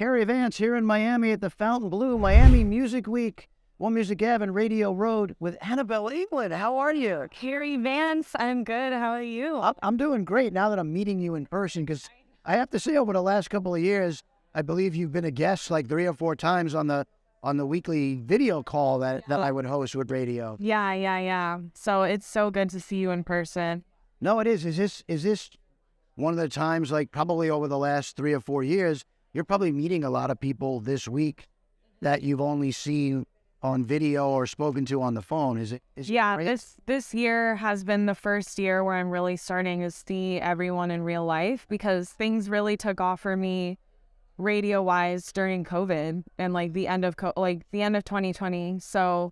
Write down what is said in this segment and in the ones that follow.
Carrie Vance here in Miami at the Fontainebleau Miami Music Week, One Music Ave and Radio Road with Anabel Englund. How are you? Carrie Vance, I'm good. How are you? I'm doing great now that I'm meeting you in person, because I have to say over the last couple of years, I believe you've been a guest like 3 or 4 times on the weekly video call that I would host with radio. Yeah. So it's so good to see you in person. No, it is. Is this one of the times, like probably over the last 3 or 4 years, you're probably meeting a lot of people this week that you've only seen on video or spoken to on the phone? Is it great? This year has been the first year where I'm really starting to see everyone in real life, because things really took off for me radio wise during COVID and like the end of 2020. So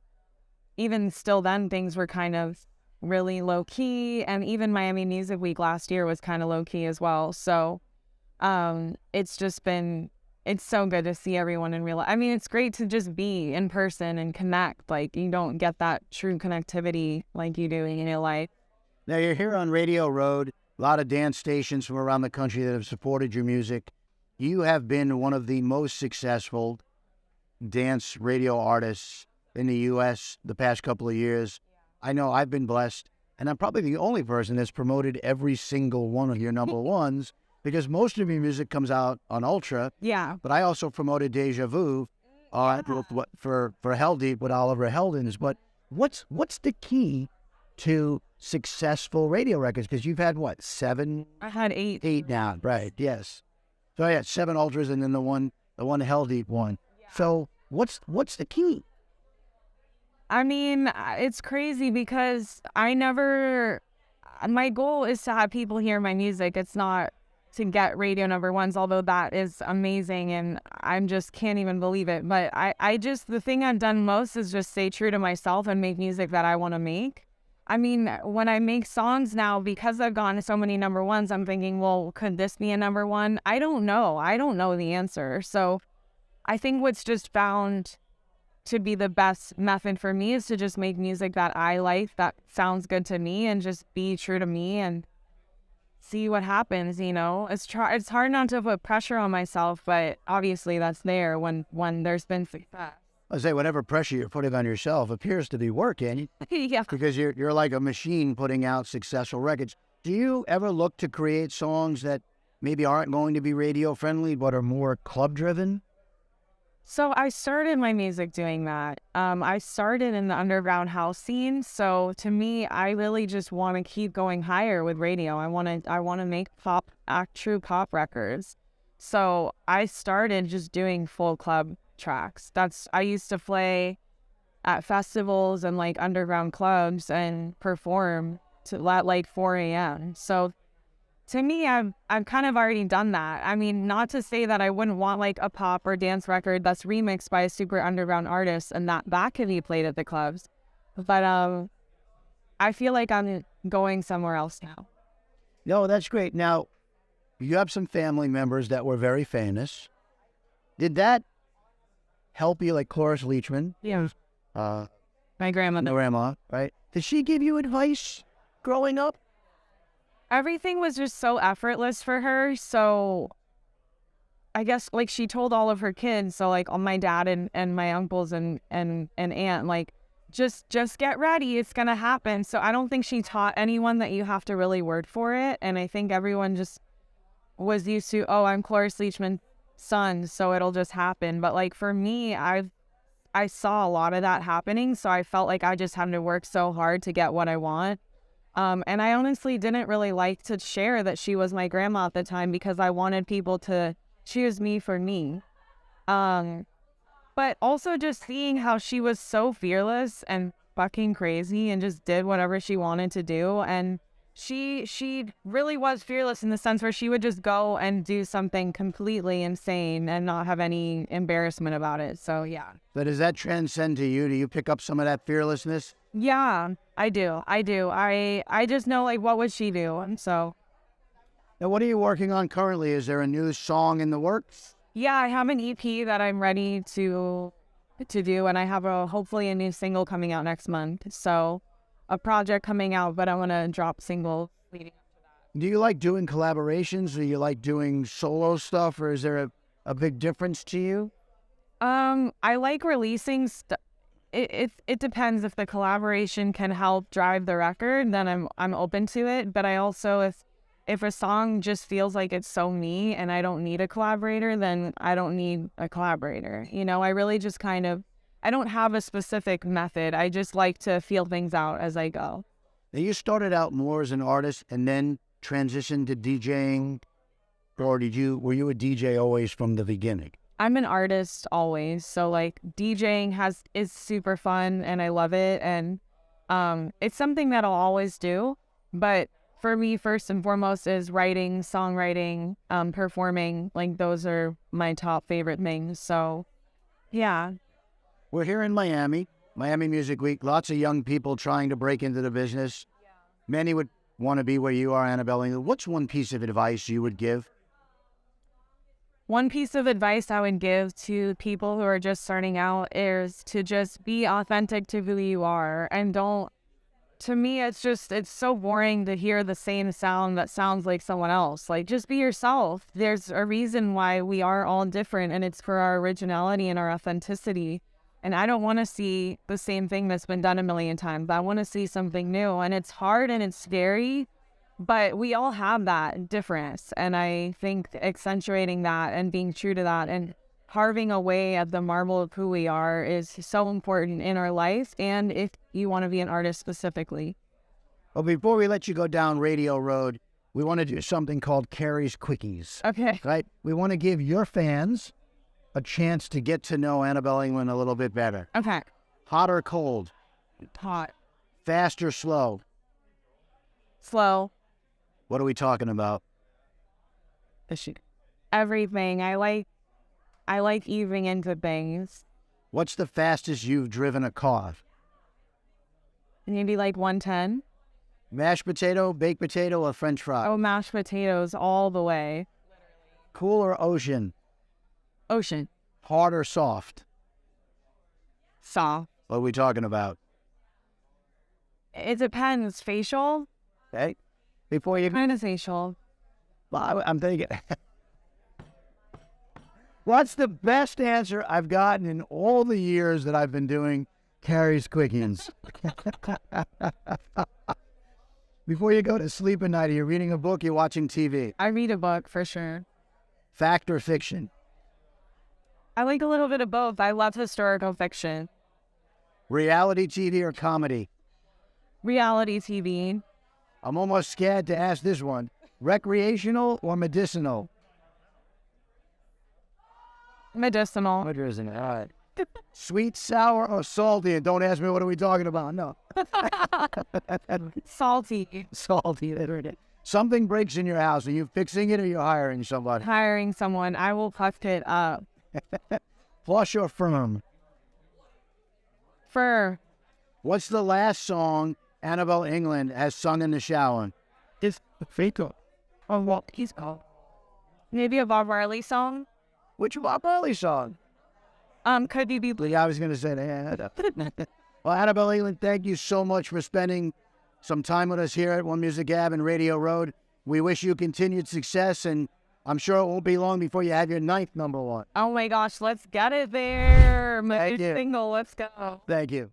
even still then, things were kind of really low key, and even Miami Music Week last year was kind of low key as well. So it's so good to see everyone in real life. I mean, it's great to just be in person and connect. Like, you don't get that true connectivity like you do in real life. Now, you're here on Radio Road, a lot of dance stations from around the country that have supported your music. You have been one of the most successful dance radio artists in the U.S. the past couple of years. I know I've been blessed, and I'm probably the only person that's promoted every single one of your number ones, because most of your music comes out on Ultra. Yeah. But I also promoted Deja Vu for Hell Deep with Oliver Heldens. But what's the key to successful radio records? Because you've had, what, 7? I had 8. 8 now, right, yes. So I had 7 Ultras and then the one Hell Deep one. Yeah. So what's the key? I mean, it's crazy because my goal is to have people hear my music. It's not to get radio number ones, although that is amazing and I'm just can't even believe it. But the thing I've done most is just stay true to myself and make music that I want to make. I mean, when I make songs now, because I've gotten so many number ones, I'm thinking, well, could this be a number one? I don't know. I don't know the answer. So I think what's just found to be the best method for me is to just make music that I like, that sounds good to me, and just be true to me and see what happens. You know, it's hard not to put pressure on myself, but obviously that's there when there's been success. I say whatever pressure you're putting on yourself appears to be working. Yeah. Because you're like a machine putting out successful records. Do you ever look to create songs that maybe aren't going to be radio friendly but are more club driven? So I started my music doing that. I started in the underground house scene. So to me, I really just want to keep going higher with radio. I want to make true pop records. So I started just doing full club tracks. I used to play at festivals and like underground clubs and perform at like 4 a.m. So to me, I've kind of already done that. I mean, not to say that I wouldn't want like a pop or dance record that's remixed by a super underground artist and that can be played at the clubs. But I feel like I'm going somewhere else now. No, that's great. Now, you have some family members that were very famous. Did that help you, like Cloris Leachman? Yeah. My grandmother. Grandma, right? Did she give you advice growing up? Everything was just so effortless for her. So I guess like she told all of her kids, so like all my dad and my uncles and aunt, like just get ready, it's gonna happen. So I don't think she taught anyone that you have to really work for it. And I think everyone just was used to, oh, I'm Cloris Leachman's son, so it'll just happen. But like for me, I saw a lot of that happening, so I felt like I just had to work so hard to get what I want. And I honestly didn't really like to share that she was my grandma at the time, because I wanted people to choose me for me. But also just seeing how she was so fearless and fucking crazy and just did whatever she wanted to do. And she really was fearless in the sense where she would just go and do something completely insane and not have any embarrassment about it. So, yeah. But does that transcend to you? Do you pick up some of that fearlessness? Yeah, I do. I just know, like, what would she do? And so. Now, what are you working on currently? Is there a new song in the works? Yeah, I have an EP that I'm ready to do, and I have hopefully a new single coming out next month. So a project coming out, but I want to drop singles leading up to that. Do you like doing collaborations? Do you like doing solo stuff, or is there a big difference to you? I like releasing it depends. If the collaboration can help drive the record, then I'm open to it. But I also, if a song just feels like it's so me and I don't need a collaborator, then I don't need a collaborator. You know, I really just I don't have a specific method. I just like to feel things out as I go. Now, you started out more as an artist and then transitioned to DJing, or were you a DJ always from the beginning? I'm an artist always, so like DJing is super fun and I love it, and it's something that I'll always do. But for me, first and foremost is writing, songwriting, performing. Like those are my top favorite things. So, yeah. We're here in Miami Music Week. Lots of young people trying to break into the business. Yeah. Many would want to be where you are, Anabel Englund. What's one piece of advice you would give? One piece of advice I would give to people who are just starting out is to just be authentic to who you are, and to me, it's so boring to hear the same sound that sounds like someone else. Like, just be yourself. There's a reason why we are all different, and it's for our originality and our authenticity. And I don't want to see the same thing that's been done a million times. I want to see something new, and it's hard and it's scary. But we all have that difference, and I think accentuating that and being true to that and carving away at the marble of who we are is so important in our life, and if you want to be an artist specifically. Well, before we let you go down Radio Road, we want to do something called Carrie's Quickies. Okay. Right? We want to give your fans a chance to get to know Anabel Englund a little bit better. Okay. Hot or cold? Hot. Fast or slow? Slow. What are we talking about? Everything. I like easing into things. What's the fastest you've driven a car? Maybe like 110. Mashed potato, baked potato, or French fry? Oh, mashed potatoes all the way. Cool or ocean? Ocean. Hard or soft? Soft. What are we talking about? It depends. Facial? Okay. Before you... Kind of facial. Well, I'm thinking... What's the best answer I've gotten in all the years that I've been doing Carrie's Quickies? Before you go to sleep at night, are you reading a book, you're watching TV? I read a book, for sure. Fact or fiction? I like a little bit of both. I love historical fiction. Reality TV or comedy? Reality TV. I'm almost scared to ask this one. Recreational or medicinal? Medicinal. Medicinal, all right. Sweet, sour, or salty? And don't ask me what are we talking about. No. Salty. Salty. Something breaks in your house. Are you fixing it or you're hiring somebody? Hiring someone. I will puff it up. Flush or firm? Fur. What's the last song Anabel Englund has sung in the shower? It's Fatal. Oh, what he's called. Maybe a Bob Marley song? Which Bob Marley song? Could you be... Yeah, I was going to say that. Well, Anabel Englund, thank you so much for spending some time with us here at One Music Ave and Radio Road. We wish you continued success, and I'm sure it won't be long before you have your 9th #1. Oh my gosh, let's get it there. My Thank you. single, let's go. Thank you.